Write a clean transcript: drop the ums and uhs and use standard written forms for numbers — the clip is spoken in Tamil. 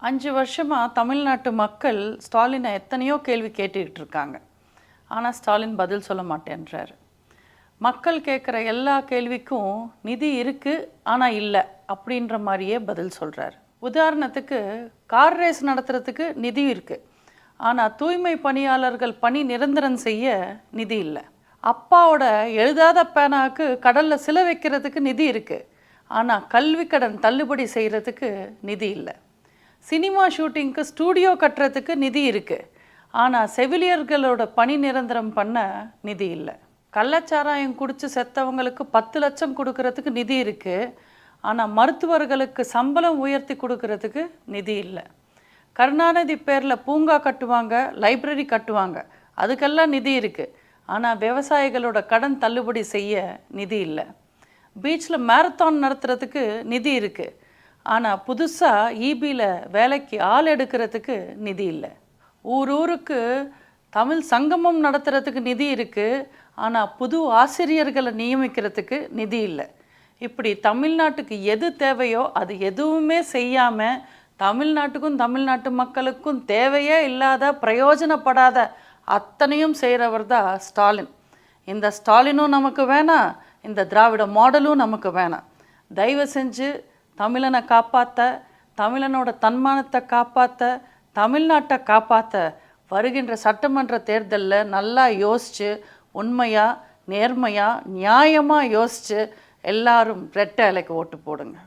5 வருஷமா தமிழ்நாட்டு மக்கள் ஸ்டாலினை எத்தனையோ கேள்வி கேட்டுக்கிட்டு இருக்காங்க. ஆனால் ஸ்டாலின் பதில் சொல்ல மாட்டேன்றாரு. மக்கள் கேட்குற எல்லா கேள்விக்கும் நிதி இருக்குது ஆனால் இல்லை அப்படின்ற மாதிரியே பதில் சொல்கிறார். உதாரணத்துக்கு கார் ரேஸ் நடத்துறதுக்கு நிதி இருக்குது, ஆனால் தூய்மை பணியாளர்கள் பணி நிரந்தரம் செய்ய நிதி இல்லை. அப்பாவோட எழுதாத பேனாவுக்கு கடலில் சிலை வைக்கிறதுக்கு நிதி இருக்குது, ஆனால் கல்வி கடன் தள்ளுபடி செய்கிறதுக்கு நிதி இல்லை. சினிமா ஷூட்டிங்க்கு ஸ்டூடியோ கட்டுறதுக்கு நிதி இருக்குது, ஆனால் செவிலியர்களோட பணி நிரந்தரம் பண்ண நிதி இல்லை. கள்ளச்சாராயம் குடித்து செத்தவங்களுக்கு 10 லட்சம் கொடுக்கறதுக்கு நிதி இருக்குது, ஆனால் மருத்துவர்களுக்கு சம்பளம் உயர்த்தி கொடுக்கறதுக்கு நிதி இல்லை. கருணாநிதி பேரில் பூங்கா கட்டுவாங்க, லைப்ரரி கட்டுவாங்க, அதுக்கெல்லாம் நிதி இருக்குது, ஆனால் விவசாயிகளோட கடன் தள்ளுபடி செய்ய நிதி இல்லை. பீச்சில் மேரத்தான் நடத்துறதுக்கு நிதி இருக்குது, ஆனால் புதுசாக ஈபியில் வேலைக்கு ஆள் எடுக்கிறதுக்கு நிதி இல்லை. ஊருக்கு தமிழ் சங்கமம் நடத்துறதுக்கு நிதி இருக்குது, ஆனால் புது ஆசிரியர்களை நியமிக்கிறதுக்கு நிதி இல்லை. இப்படி தமிழ்நாட்டுக்கு எது தேவையோ அது எதுவுமே செய்யாமல் தமிழ்நாட்டுக்கும் தமிழ்நாட்டு மக்களுக்கும் தேவையே இல்லாத பிரயோஜனப்படாத அத்தனையும் செய்கிறவர் தான் ஸ்டாலின். இந்த ஸ்டாலினும் நமக்கு வேணாம், இந்த திராவிட மாடலும் நமக்கு வேணாம். தயவு செஞ்சு தமிழனை காப்பாற்ற, தமிழனோட தன்மானத்தை காப்பாற்ற, தமிழ்நாட்டை காப்பாற்ற வருகின்ற சட்டமன்ற தேர்தலில் நல்லா யோசித்து, உண்மையாக நேர்மையாக நியாயமாக யோசித்து எல்லாரும் ரெட்டை இலைக்கு ஓட்டு போடுங்க.